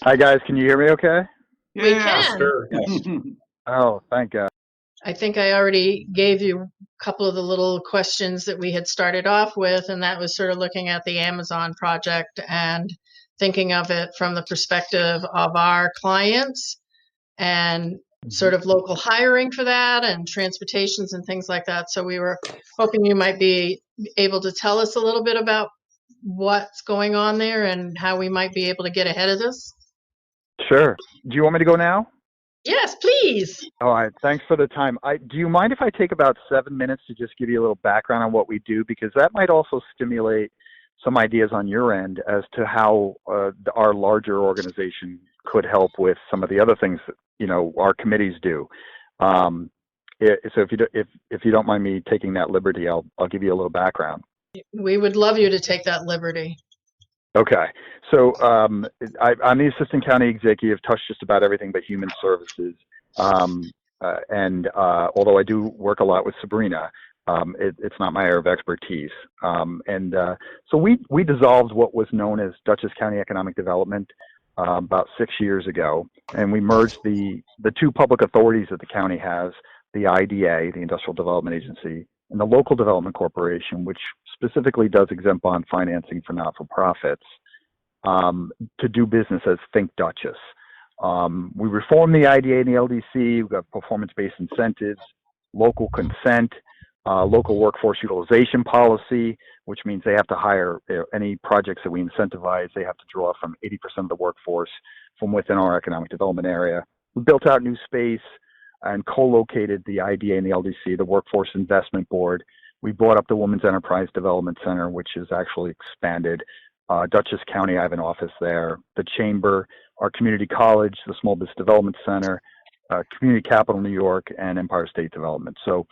Hi guys, can you hear me okay? We Yeah, can. sure. Yes. Oh, thank God. I think I already gave you a couple of the little questions that we had started off with, and that was sort of looking at the Amazon project and thinking of it from the perspective of our clients and Mhm. sort of local hiring for that and transportations and things like that. So we were hoping you might be able to tell us a little bit about what's going on there and how we might be able to get ahead of this. Sure. Do you want me to go now? Yes, please. All right. Thanks for the time. Do you mind if I take about 7 minutes to just give you a little background on what we do? Because that might also stimulate some ideas on your end as to how our larger organization could help with some of the other things that, our committees do. So if you don't mind me taking that liberty, I'll give you a little background. We would love you to take that liberty. Okay. So I'm the assistant county executive, touch just about everything but human services. And although I do work a lot with Sabrina, it's not my area of expertise. So we dissolved what was known as Dutchess County Economic Development about 6 years ago, and we merged the two public authorities that the county has, the IDA, the Industrial Development Agency, and the Local Development Corporation, which specifically does exempt bond financing for not-for-profits, to do business as Think Dutchess. We reformed the IDA and the LDC. We've got performance-based incentives, local consent, local workforce utilization policy, which means they have to hire any projects that we incentivize. They have to draw from 80% of the workforce from within our economic development area. We built out new space and co-located the IDA and the LDC, the Workforce Investment Board. We brought up the Women's Enterprise Development Center, which is actually expanded. Dutchess County, I have an office there. The Chamber, our community college, the Small Business Development Center, Community Capital New York, and Empire State Development. So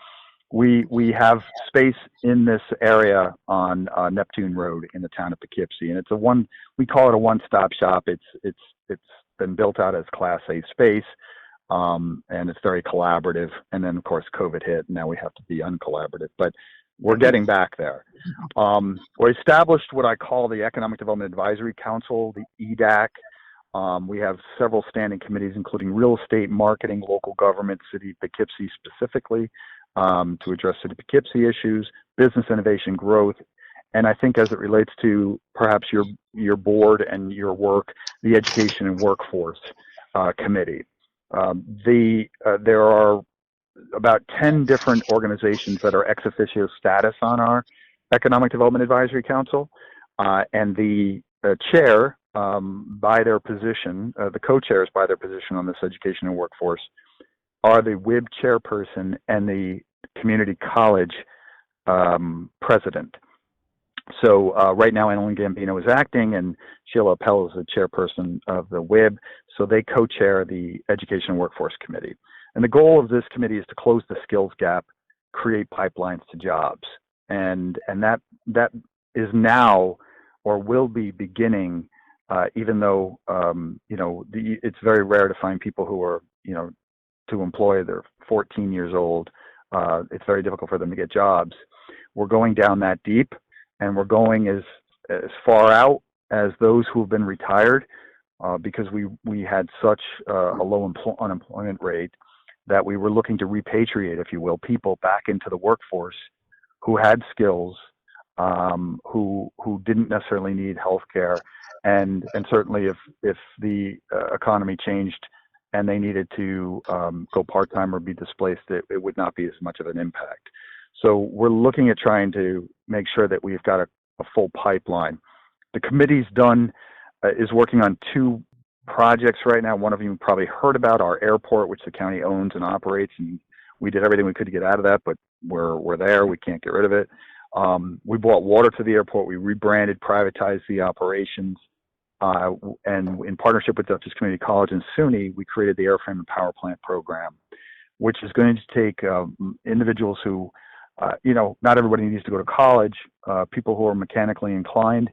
we have space in this area on Neptune Road in the town of Poughkeepsie, and we call it a one-stop shop. It's been built out as Class A space. And it's very collaborative. And then, of course, COVID hit, and now we have to be uncollaborative. But we're getting back there. We established what I call the Economic Development Advisory Council, the EDAC. We have several standing committees, including real estate, marketing, local government, City of Poughkeepsie specifically, to address City of Poughkeepsie issues, business innovation growth. And I think as it relates to perhaps your board and your work, the Education and Workforce Committee. There are about 10 different organizations that are ex officio status on our Economic Development Advisory Council, and the chair by their position, the co-chairs by their position on this Education and Workforce are the WIB chairperson and the community college president. So right now, Annalyn Gambino is acting, and Sheila Appel is the chairperson of the WIB. So they co-chair the Education and Workforce Committee. And the goal of this committee is to close the skills gap, create pipelines to jobs. And that is now or will be beginning, even though, it's very rare to find people who are, to employ, they're 14 years old. It's very difficult for them to get jobs. We're going down that deep. And we're going as far out as those who have been retired, because we had such a low unemployment rate that we were looking to repatriate, if you will, people back into the workforce who had skills, who didn't necessarily need health care, and certainly if the economy changed and they needed to go part-time or be displaced, it would not be as much of an impact. So we're looking at trying to make sure that we've got a full pipeline. The committee's is working on two projects right now. One of you probably heard about, our airport, which the county owns and operates, and we did everything we could to get out of that, but we're there. We can't get rid of it. We brought water to the airport. We rebranded, privatized the operations, and in partnership with Dutchess Community College and SUNY, we created the Airframe and Power Plant program, which is going to take individuals who not everybody needs to go to college, people who are mechanically inclined,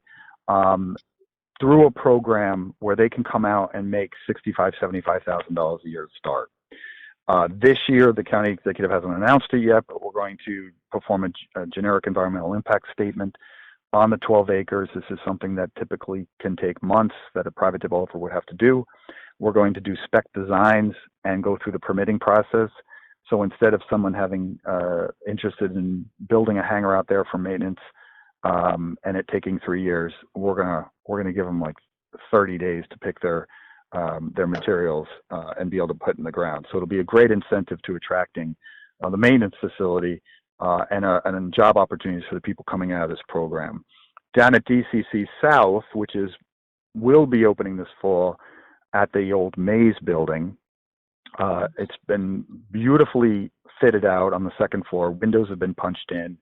through a program where they can come out and make $65,000, $75,000 a year to start. This year, the county executive hasn't announced it yet, but we're going to perform a generic environmental impact statement on the 12 acres. This is something that typically can take months that a private developer would have to do. We're going to do spec designs and go through the permitting process. So instead of someone having interested in building a hangar out there for maintenance and it taking 3 years, we're gonna give them like 30 days to pick their materials and be able to put in the ground. So it'll be a great incentive to attracting the maintenance facility and job opportunities for the people coming out of this program. Down at DCC South, which will be opening this fall at the old Maze building. It's been beautifully fitted out on the second floor. Windows have been punched in.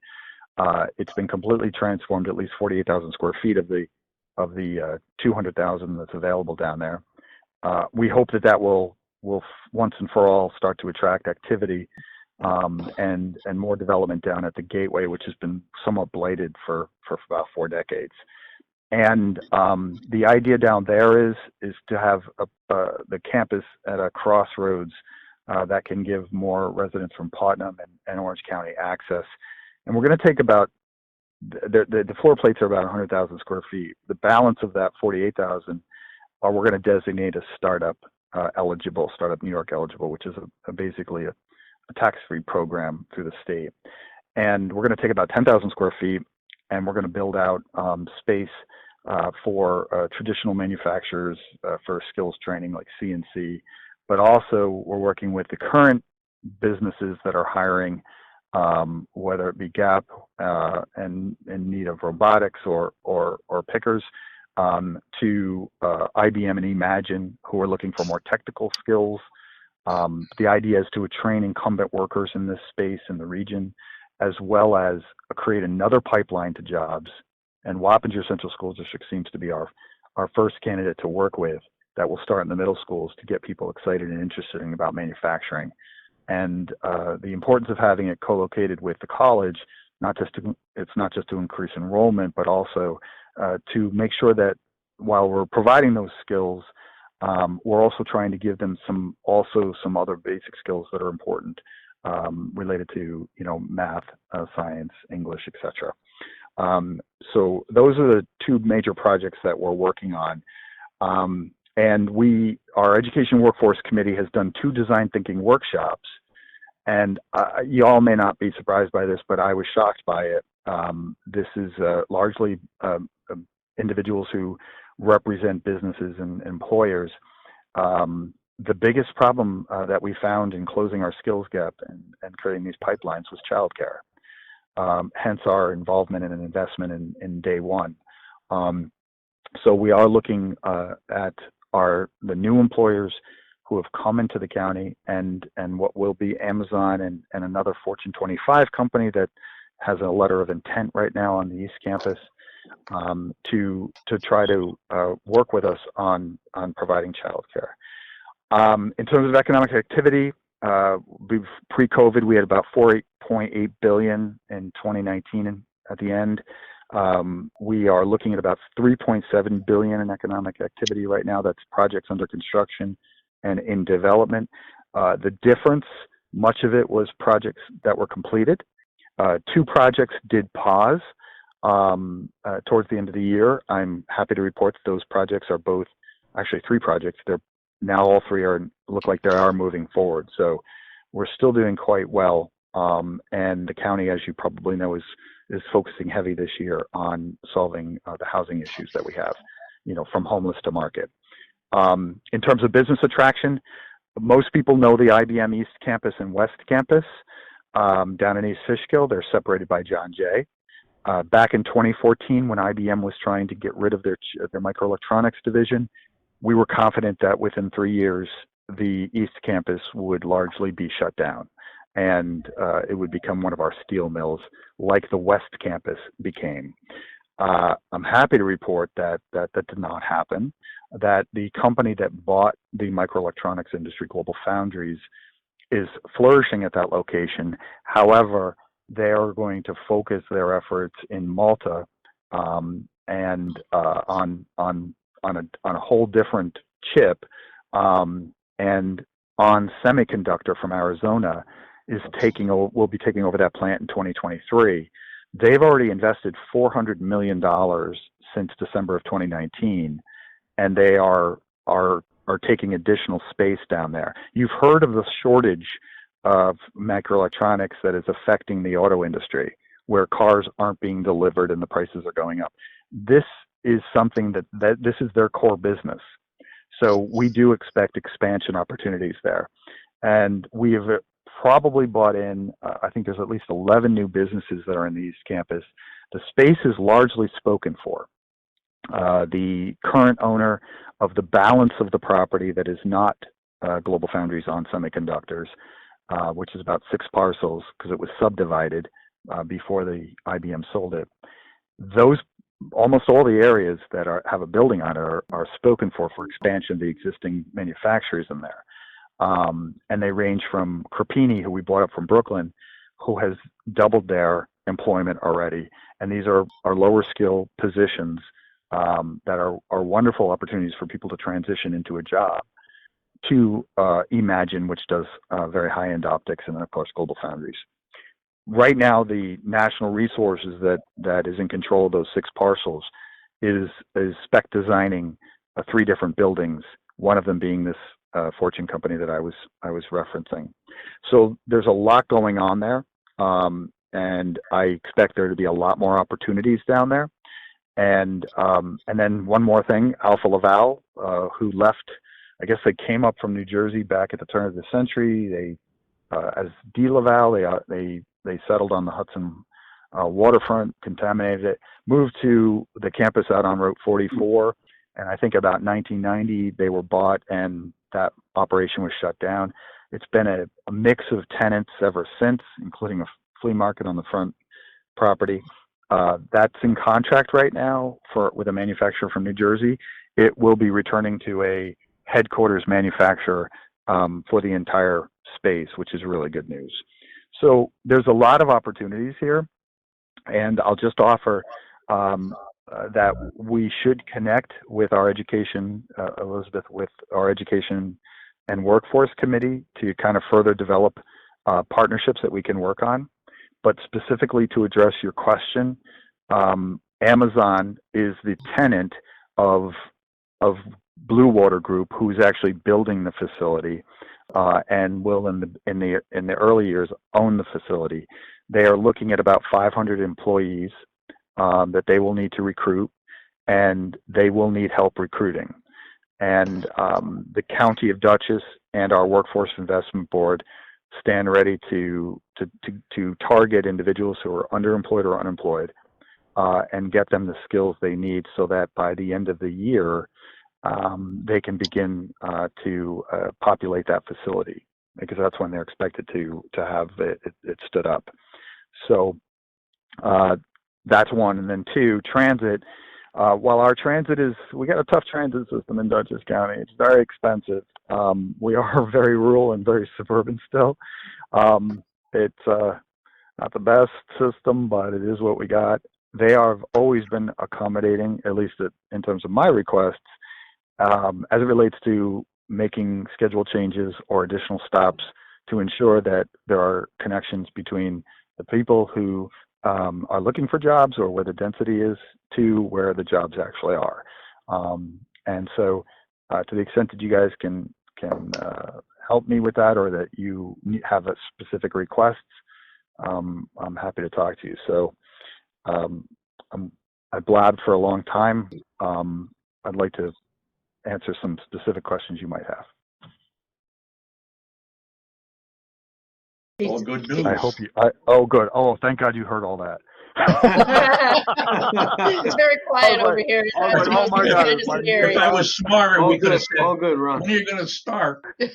It's been completely transformed, at least 48,000 square feet of the 200,000 that's available down there. We hope that will once and for all start to attract activity and more development down at the Gateway, which has been somewhat blighted for about 4 decades. And the idea down there is to have the campus at a crossroads that can give more residents from Putnam and Orange County access. And we're going to take about the floor plates are about 100,000 square feet. The balance of that 48,000 we're going to designate as startup New York eligible, which is basically a tax-free program through the state. And we're going to take about 10,000 square feet, and we're going to build out space for traditional manufacturers for skills training like CNC, but also we're working with the current businesses that are hiring, whether it be Gap and in need of robotics or pickers, to IBM and Imagine, who are looking for more technical skills. The idea is to train incumbent workers in this space in the region, as well as create another pipeline to jobs. And Wappinger Central School District seems to be our first candidate to work with that will start in the middle schools to get people excited and interested about manufacturing. And the importance of having it co-located with the college, it's not just to increase enrollment, but also to make sure that while we're providing those skills, we're also trying to give them some other basic skills that are important related to math, science, English, etc. So those are the 2 major projects that we're working on. And our Education Workforce Committee has done 2 design thinking workshops. And you all may not be surprised by this, but I was shocked by it. This is largely individuals who represent businesses and employers. The biggest problem that we found in closing our skills gap and creating these pipelines was childcare. Hence our involvement and an investment in day one. So we are looking at the new employers who have come into the county and what will be Amazon and another Fortune 25 company that has a letter of intent right now on the East Campus to try to work with us on providing childcare. In terms of economic activity, pre-COVID, we had about $4.8 billion in 2019 at the end. We are looking at about $3.7 billion in economic activity right now. That's projects under construction and in development. The difference, much of it was projects that were completed. 2 projects did pause towards the end of the year. I'm happy to report that those projects are both, actually 3 projects. They're now all 3 look like they are moving forward. So we're still doing quite well. And the county, as you probably know, is focusing heavy this year on solving the housing issues that we have, from homeless to market. In terms of business attraction, most people know the IBM East Campus and West Campus down in East Fishkill. They're separated by John Jay. Back in 2014, when IBM was trying to get rid of their microelectronics division, we were confident that within 3 years, the East Campus would largely be shut down, and it would become one of our steel mills, like the West Campus became. I'm happy to report that did not happen, that the company that bought the microelectronics industry, Global Foundries, is flourishing at that location. However, they are going to focus their efforts in Malta and on a whole different chip, and On Semiconductor from Arizona will be taking over that plant in 2023. They've already invested $400 million since December of 2019, and they are taking additional space down there. You've heard of the shortage of microelectronics that is affecting the auto industry, where cars aren't being delivered and the prices are going up. This is something that this is their core business. So we do expect expansion opportunities there. And we have probably brought in, I think there's at least 11 new businesses that are in the East Campus. The space is largely spoken for. The current owner of the balance of the property that is not Global Foundries on Semiconductors, which is about 6 parcels because it was subdivided before the IBM sold it. Those almost all the areas that have a building on it are spoken for expansion of the existing manufacturers in there. And they range from Crepini, who we bought up from Brooklyn, who has doubled their employment already. And these are lower skill positions that are wonderful opportunities for people to transition into a job, to Imagine, which does very high-end optics, and then, of course, Global Foundries. Right now, the national resources that is in control of those 6 parcels is spec designing 3 different buildings, one of them being this Fortune company that I was referencing. So there's a lot going on there, and I expect there to be a lot more opportunities down there. And then one more thing, Alpha Laval, who left, I guess they came up from New Jersey back at the turn of the century. They, as D. Laval, they settled on the Hudson waterfront, contaminated it, moved to the campus out on Route 44, and I think about 1990 they were bought, and that operation was shut down. It's been a mix of tenants ever since, including a flea market on the front property. That's in contract right now with a manufacturer from New Jersey. It will be returning to a headquarters manufacturer for the entire space, which is really good news. So there's a lot of opportunities here, and I'll just offer that we should connect with our education, Elizabeth, with our education and workforce committee to kind of further develop partnerships that we can work on. But specifically to address your question, Amazon is the tenant of Blue Water Group, who's actually building the facility, and will in the early years own the facility. They are looking at about 500 employees that they will need to recruit, and they will need help recruiting. And the County of Dutchess and our Workforce Investment Board stand ready to target individuals who are underemployed or unemployed, and get them the skills they need so that by the end of the year, they can begin to populate that facility, because that's when they're expected to have it stood up. So that's one. And then 2, transit. While our transit we got a tough transit system in Dutchess County. It's very expensive. We are very rural and very suburban still. It's not the best system, but it is what we got. They have always been accommodating, at least in terms of my requests, as it relates to making schedule changes or additional stops to ensure that there are connections between the people who are looking for jobs, or where the density is, to where the jobs actually are. And so to the extent that you guys can help me with that, or that you have a specific requests, I'm happy to talk to you. So I blabbed for a long time. I'd like to answer some specific questions you might have. All good news. I hope you. Oh, good. Oh, thank God you heard all that. It's very quiet over here. Oh my God! If I was smarter, we could have said, all good, Ron. when are you going to start? You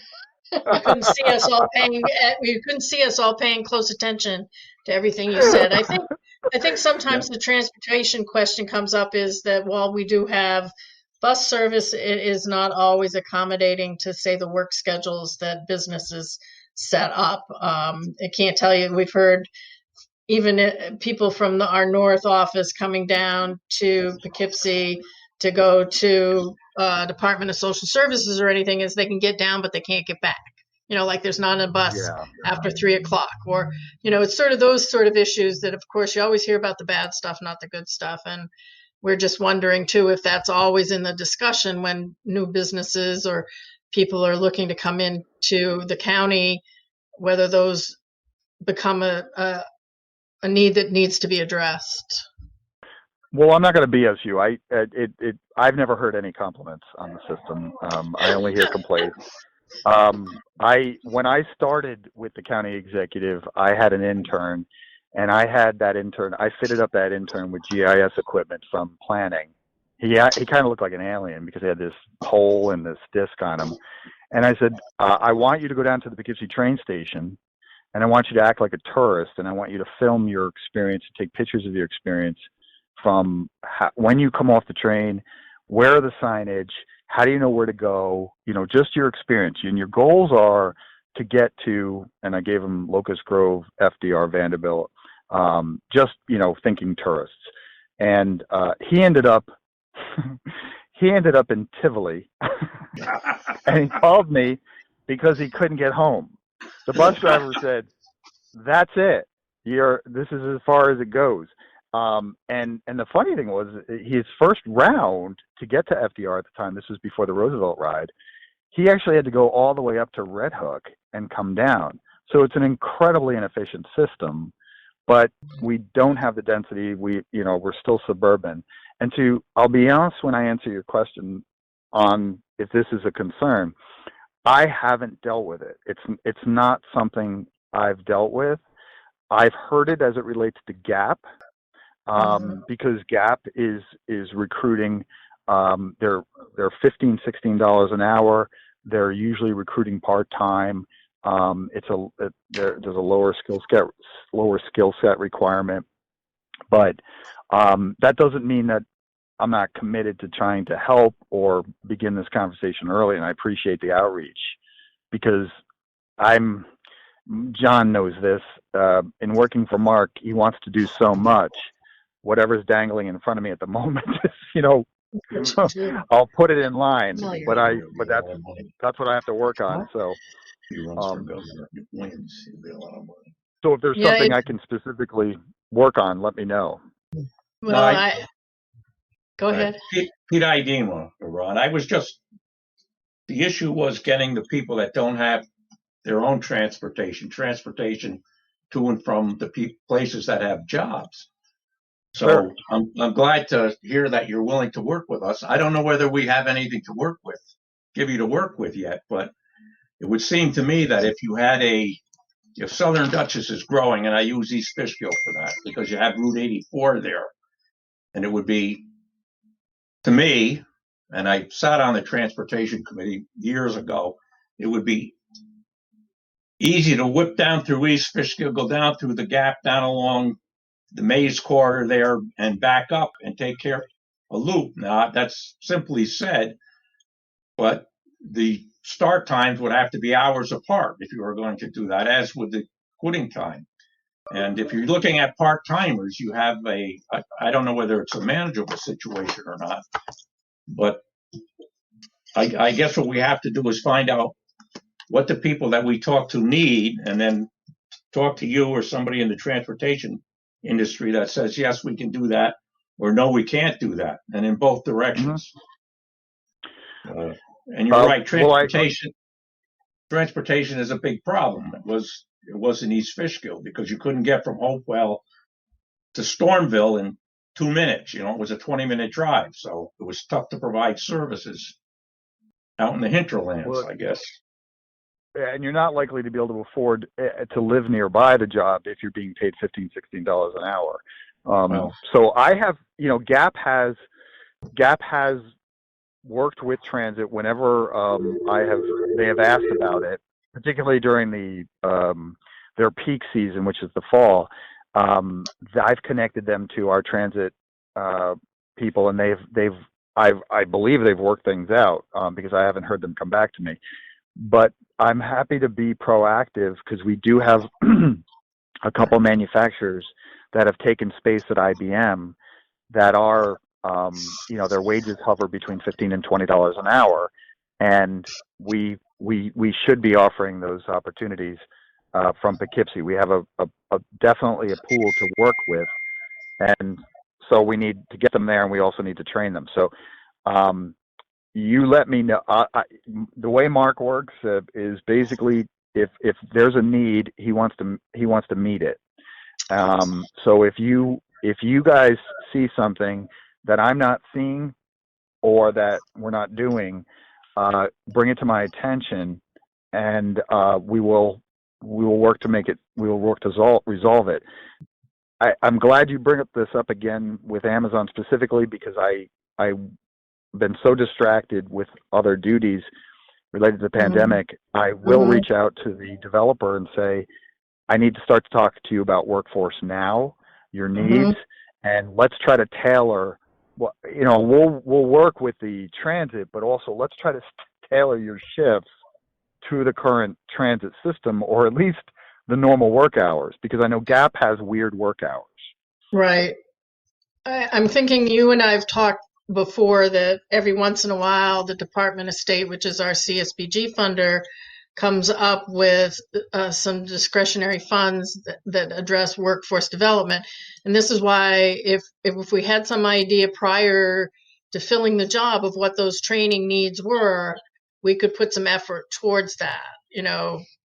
couldn't see us all paying. You couldn't see us all paying close attention to everything you said. I think sometimes the transportation question comes up, is that while we do have bus service, it is not always accommodating to, say, the work schedules that businesses set up. I can't tell you. We've heard even people from our north office coming down to Poughkeepsie to go to Department of Social Services or anything, is they can get down, but they can't get back. like there's not a bus Yeah. after 3 o'clock, or, it's sort of those sort of issues that, of course, you always hear about the bad stuff, not the good stuff. And we're just wondering too, if that's always in the discussion when new businesses or people are looking to come into the county, whether those become a need that needs to be addressed. Well, I'm not going to BS you. I've never heard any compliments on the system. I only hear complaints. When I started with the county executive, I had an intern, and I fitted up that intern with GIS equipment from planning. He kind of looked like an alien because he had this pole and this disc on him. And I said, I want you to go down to the Poughkeepsie train station, and I want you to act like a tourist, and I want you to film your experience, take pictures of your experience from when you come off the train, where are the signage, how do you know where to go, just your experience. And your goals are to get to, and I gave him Locust Grove, FDR, Vanderbilt, just, thinking tourists. And he ended up in Tivoli, and he called me because he couldn't get home. The bus driver said, "That's it. This is as far as it goes." And the funny thing was, his first round to get to FDR at the time, this was before the Roosevelt ride, he actually had to go all the way up to Red Hook and come down. So it's an incredibly inefficient system, but we don't have the density. We're still suburban. And I'll be honest when I answer your question on if this is a concern, I haven't dealt with it. It's not something I've dealt with. I've heard it as it relates to Gap. Because Gap is recruiting, they're $15-16 an hour. They're usually recruiting part-time. There's a lower skill set requirement, but that doesn't mean that I'm not committed to trying to help or begin this conversation early. And I appreciate the outreach because John knows this. In working for Mark, he wants to do so much. Whatever's dangling in front of me at the moment is, I'll put it in line, but that's what I have to work on. So, so if there's something I can specifically work on, let me know. Well, go ahead. Pete Idema, Ron. The issue was getting the people that don't have their own transportation to and from the places that have jobs. So sure. I'm glad to hear that you're willing to work with us. I don't know whether we have anything to give you to work with yet, but it would seem to me that if Southern Dutchess is growing, and I use East Fishkill for that because you have Route 84 there, and it would be, to me, and I sat on the transportation committee years ago, it would be easy to whip down through East Fishkill, go down through the Gap, down along the Maze corridor there, and back up and take care of a loop. Now, that's simply said, but the start times would have to be hours apart if you were going to do that, as with the quitting time. And if you're looking at part-timers, you have I don't know whether it's a manageable situation or not, but I guess what we have to do is find out what the people that we talk to need, and then talk to you or somebody in the transportation industry that says, yes, we can do that, or no, we can't do that, and in both directions. Mm-hmm. And you're right, transportation is a big problem. It was in East Fishkill because you couldn't get from Hopewell to Stormville in 2 minutes. It was a 20-minute drive, so it was tough to provide services out in the hinterlands, I guess. And you're not likely to be able to afford to live nearby the job if you're being paid $15-16 an hour. So I have, Gap has worked with transit whenever they have asked about it, particularly during their peak season, which is the fall. I've connected them to our transit people, and I believe they've worked things out because I haven't heard them come back to me. But I'm happy to be proactive because we do have a couple manufacturers that have taken space at IBM that are, their wages hover between $15 and $20 an hour. and we should be offering those opportunities from Poughkeepsie. We have a definitely a pool to work with, and so we need to get them there, and we also need to train them. So you let me know. The way Mark works is basically if there's a need, he wants to meet it. So if you guys see something that I'm not seeing or that we're not doing, bring it to my attention, and we will work to make it. We will work to resolve it. I'm glad you bring this up again with Amazon specifically, because I've been so distracted with other duties related to the pandemic. I will reach out to the developer and say, I need to start to talk to you about workforce now, your needs, and let's try to tailor. Well, we'll work with the transit, but also let's try to tailor your shifts to the current transit system, or at least the normal work hours, because I know Gap has weird work hours. Right. I'm thinking you and I have talked before that every once in a while the Department of State, which is our CSBG funder, comes up with some discretionary funds that address workforce development. And this is why if we had some idea prior to filling the job of what those training needs were, we could put some effort towards that,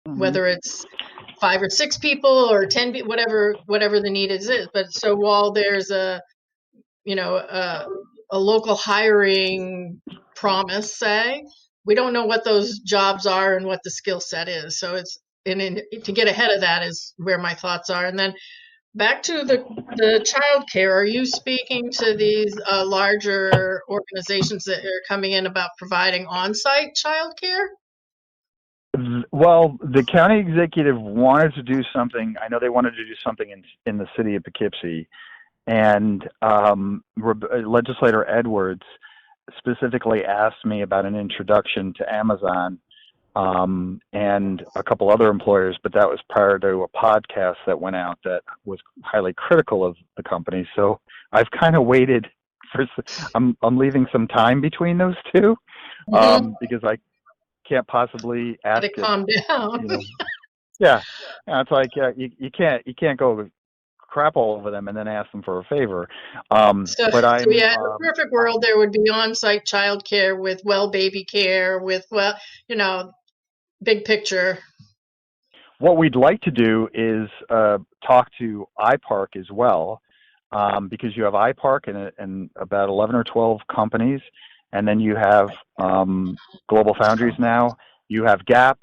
whether it's 5 or 6 people or 10 people, whatever the need is. But so while there's a local hiring promise, say, we don't know what those jobs are and what the skill set is. So to get ahead of that is where my thoughts are. And then back to the child care. Are you speaking to these larger organizations that are coming in about providing on-site child care? Well, the county executive wanted to do something. I know they wanted to do something in the city of Poughkeepsie, and Legislator Edwards specifically asked me about an introduction to Amazon and a couple other employers, but that was prior to a podcast that went out that was highly critical of the company. So I've kind of waited for. I'm leaving some time between those two because I can't possibly ask it. Calm down. Yeah, it's like you can't go crap all over them and then ask them for a favor. But I'm, in a perfect world, there would be on-site child care with baby care with big picture. What we'd like to do is talk to iPark as well, because you have iPark and about 11 or 12 companies, and then you have Global Foundries now. You have Gap.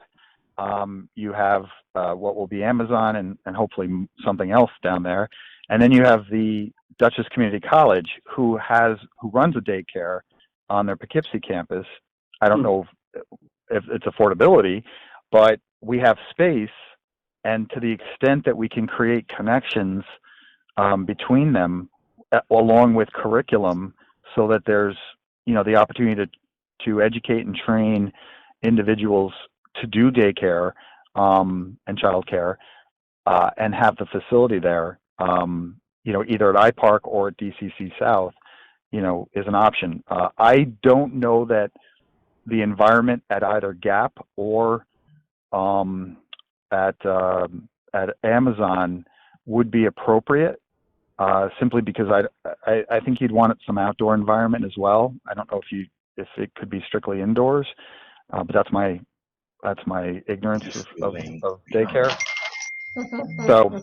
You have what will be Amazon and hopefully something else down there. And then you have the Dutchess Community College, who runs a daycare on their Poughkeepsie campus. I don't know if it's affordability, but we have space, and to the extent that we can create connections between them, along with curriculum, so that there's the opportunity to educate and train individuals to do daycare and childcare, and have the facility there, either at iPark or at DCC South, is an option. I don't know that the environment at either Gap or at Amazon would be appropriate, simply because I think you'd want some outdoor environment as well. I don't know if it could be strictly indoors, but that's my ignorance of daycare. So,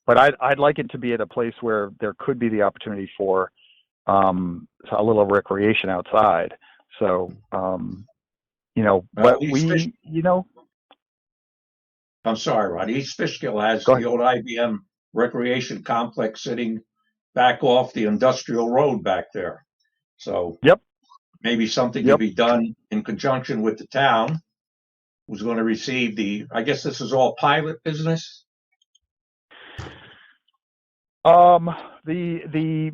but I'd like it to be at a place where there could be the opportunity for a little recreation outside. So, but I'm sorry, Rod. East Fishkill has the old IBM recreation complex sitting back off the industrial road back there. So, maybe something could be done in conjunction with the town, who's going to receive I guess this is all pilot business? The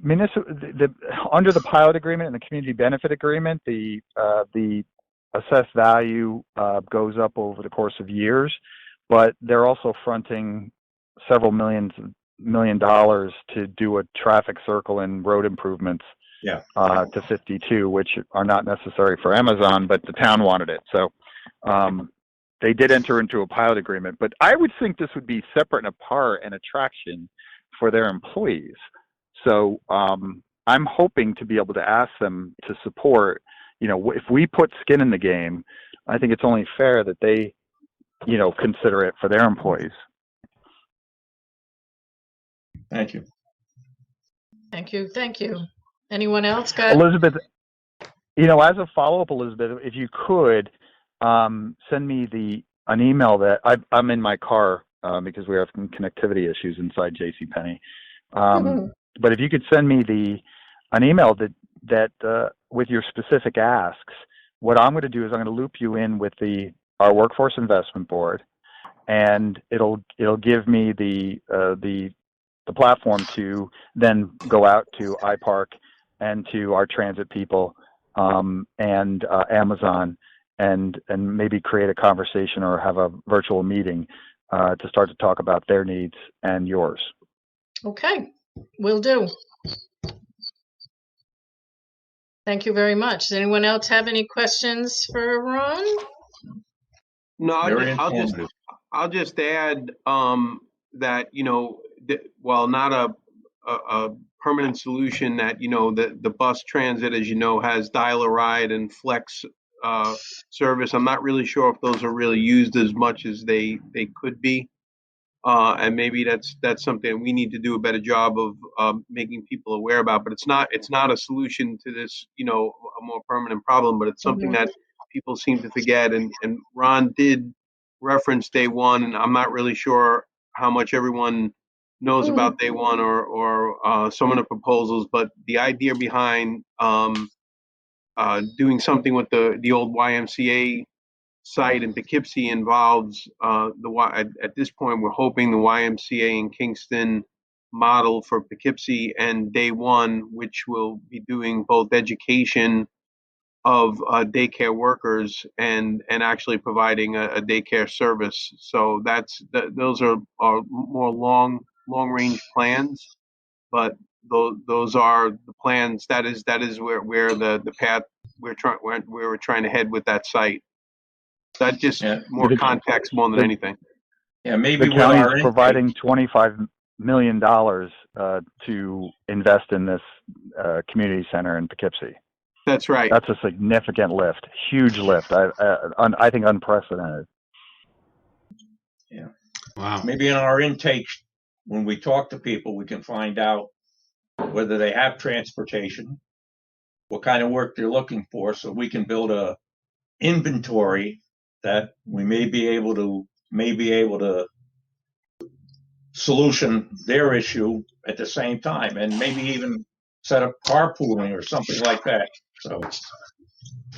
under the pilot agreement and the community benefit agreement, the assessed value goes up over the course of years, but they're also fronting several $1 million to do a traffic circle and road improvements to 52, which are not necessary for Amazon, but the town wanted it. So they did enter into a pilot agreement. But I would think this would be separate and apart and attraction for their employees. So I'm hoping to be able to ask them to support, if we put skin in the game, I think it's only fair that they, consider it for their employees. Thank you. Thank you. Thank you. Anyone else got? Elizabeth, as a follow-up, Elizabeth, if you could send me an email that I'm in my car because we have some connectivity issues inside JCPenney. But if you could send me an email that with your specific asks, what I'm going to do is I'm going to loop you in with our Workforce Investment Board, and it'll give me the platform to then go out to iPark and to our transit people and Amazon and maybe create a conversation or have a virtual meeting to start to talk about their needs and yours. Okay, will do. Thank you very much. Does anyone else have any questions for Ron? No, Very I'll just add that while not a permanent solution, that the bus transit, as has dial-a-ride and flex service. I'm not really sure if those are really used as much as they could be, and maybe that's something we need to do a better job of making people aware about. But it's not a solution to this a more permanent problem, but it's something that people seem to forget. And Ron did reference day one, and I'm not really sure how much everyone knows about day one or some of the proposals, but the idea behind doing something with the old YMCA site in Poughkeepsie involves at this point we're hoping the YMCA in Kingston model for Poughkeepsie and day one, which will be doing both education of daycare workers and actually providing a daycare service. So those are more long range plans, but those are the plans. That is where the path we're trying to head with that site. That just more context more than anything. Yeah, maybe the county's providing $25 million to invest in this community center in Poughkeepsie. That's right. That's a significant lift, huge lift. I think unprecedented. Yeah. Wow. Maybe in our intake, when we talk to people, we can find out whether they have transportation, what kind of work they're looking for, so we can build a inventory that we may be able to solution their issue at the same time, and maybe even set up carpooling or something like that. So,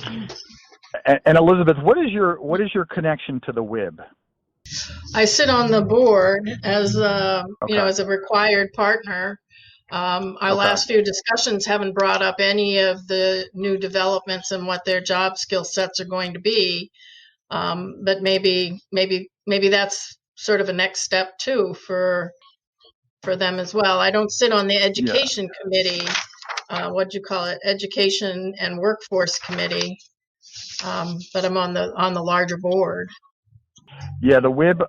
and Elizabeth, what is your connection to the WIB? I sit on the board as as a required partner. Our last few discussions haven't brought up any of the new developments and what their job skill sets are going to be. But maybe that's sort of a next step too for them as well. I don't sit on the education committee. What'd you call it? Education and Workforce Committee. But I'm on the larger board. Yeah, the WIB,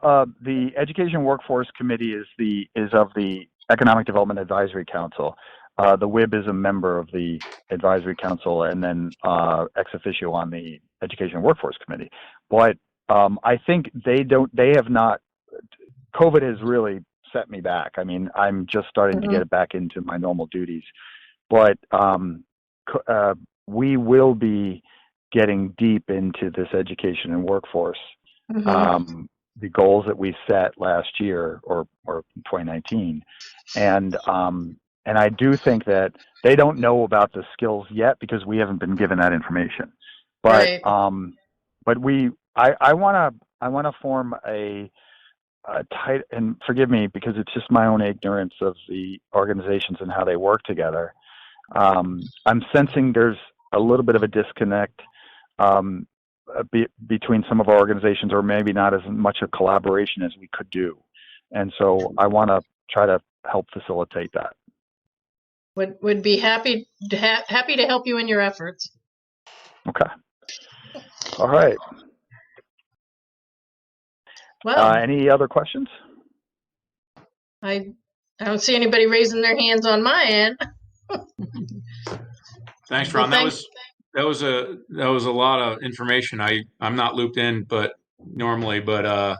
the Education Workforce Committee is of the Economic Development Advisory Council. The WIB is a member of the Advisory Council and then ex officio on the Education Workforce Committee. But I think they have not, COVID has really set me back. I mean, I'm just starting to get back into my normal duties. But we will be getting deep into this education and workforce. The goals that we set last year or 2019. And I do think that they don't know about the skills yet because we haven't been given that information. But but I want to form a tight, and forgive me because it's just my own ignorance of the organizations and how they work together. I'm sensing there's a little bit of a disconnect between some of our organizations, or maybe not as much a collaboration as we could do. And so I want to try to help facilitate that. Would be happy to help you in your efforts. Okay. All right. Well, Any other questions? I don't see anybody raising their hands on my end. Thanks, Well, Ron. That was a lot of information. I'm not looped in, but normally, but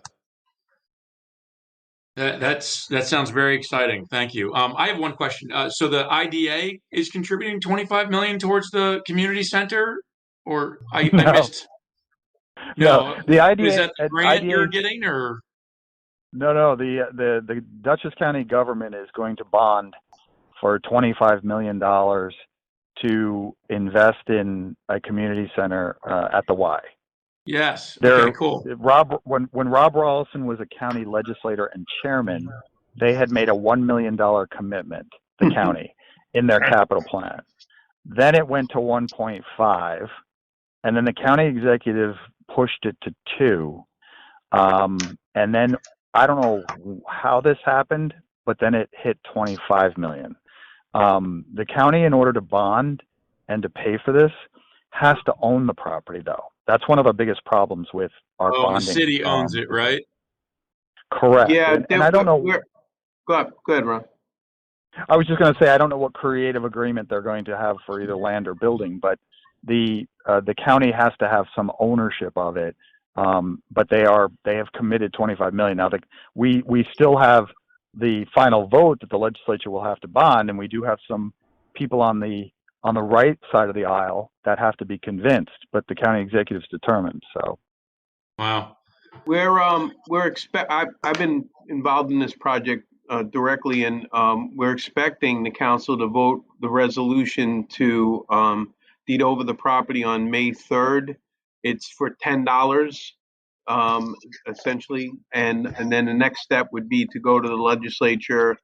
that sounds very exciting. Thank you. I have one question. So the IDA is contributing 25 million towards the community center, or I No. missed. No, No, the is IDA, that the grant IDA, you're getting, or no, the Dutchess County government is going to bond for $25 million to invest in a community center at the Y. yes? There, Okay, cool. when Rob Rawlson was a county legislator and chairman, they had made a $1 million commitment, the county, in their capital plan. Then it went to 1.5, and then the county executive pushed it to 2. And then I don't know how this happened, but then it hit 25 million. The county, in order to bond and to pay for this, has to own the property, though. That's one of the biggest problems with our Oh, bonding. and the city owns it, right? Correct. Yeah, and I don't know. Go ahead, Ron. I was just going to say I don't know what creative agreement they're going to have for either land or building, but the county has to have some ownership of it. But they have committed 25 million. Now, we still have the final vote that the legislature will have to bond, and we do have some people on the right side of the aisle that have to be convinced, but the county executive's determined. So, Wow. I've been involved in this project directly, and we're expecting the council to vote the resolution to deed over the property on May 3rd. It's for $10, essentially, and then the next step would be to go to the legislature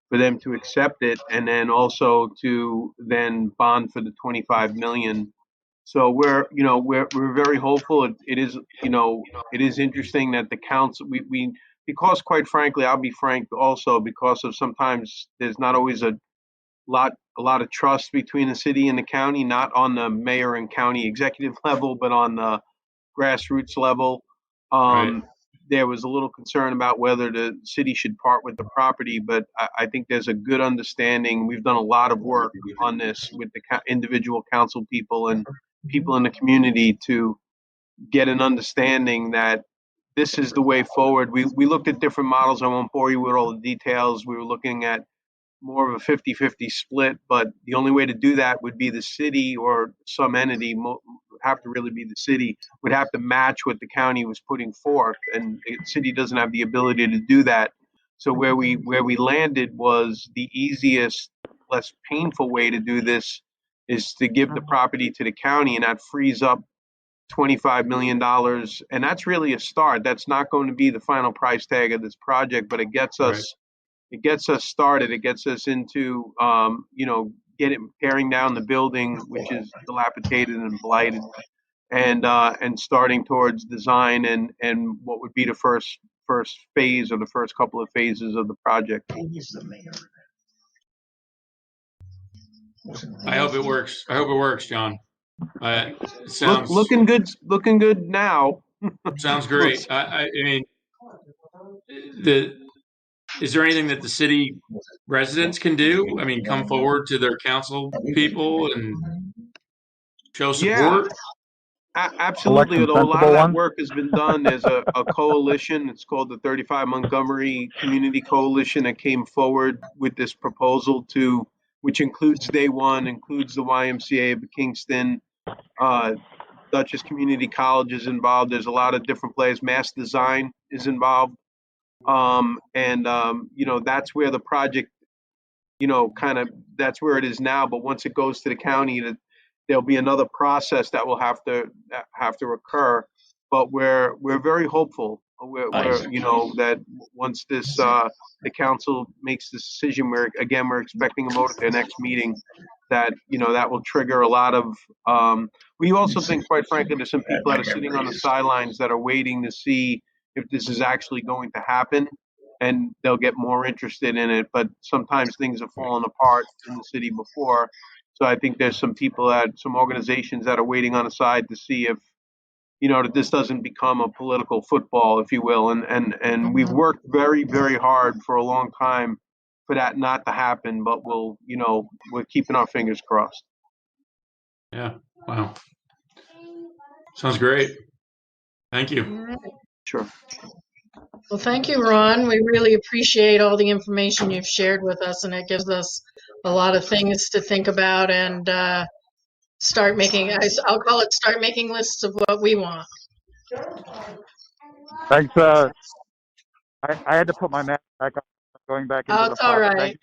for them to accept it, and then also to then bond for the 25 million. So we're very hopeful. It is interesting that the council we because, quite frankly, I'll be frank also, because of sometimes there's not always a lot of trust between the city and the county, not on the mayor and county executive level, but on the grassroots level. Right. There was a little concern about whether the city should part with the property, but I think there's a good understanding. We've done a lot of work on this with the individual council people and people in the community to get an understanding that this is the way forward. We looked at different models. I won't bore you with all the details. We were looking at more of a 50-50 split, but the only way to do that would be the city or some entity, would have to really be the city, would have to match what the county was putting forth, and the city doesn't have the ability to do that. So where we landed was the easiest, less painful way to do this is to give the property to the county, and that frees up $25 million. And that's really a start. That's not going to be the final price tag of this project, but it gets us, Right. it gets us started. It gets us into, tearing down the building, which is dilapidated and blighted, and starting towards design and what would be the first phase or the first couple of phases of the project. I hope it works. I hope it works, John. It sounds Looking good now. sounds great. I mean, is there anything that the city residents can do? I mean, come forward to their council people and show Yeah, support. absolutely. Select some Although a lot of sensible that ones. work has been done, there's a coalition. It's called the 35 Montgomery Community Coalition that came forward with this proposal which includes Day One, includes the YMCA of Kingston, Dutchess Community College is involved. There's a lot of different players. Mass Design is involved. That's where the project, that's where it is now. But once it goes to the county, there'll be another process that will have to occur. But we're very hopeful. We're that once the council makes this decision, we're expecting a vote at their next meeting. That that will trigger a lot of. We also think, quite frankly, there's some people that are sitting on the sidelines that are waiting to see if this is actually going to happen. and they'll get more interested in it. But sometimes things have fallen apart in the city before. So I think there's some organizations that are waiting on the side to see if, that this doesn't become a political football, if you will. And we've worked very, very hard for a long time for that not to happen, but we're keeping our fingers crossed. Yeah. Wow. Sounds great. Thank you. All right. Sure. Well, thank you, Ron. We really appreciate all the information you've shared with us, and it gives us a lot of things to think about and start making, I'll call it start making lists of what we want. Thanks. I had to put my mask back on. I'm going back into Oh, the it's all pod. But right. thank you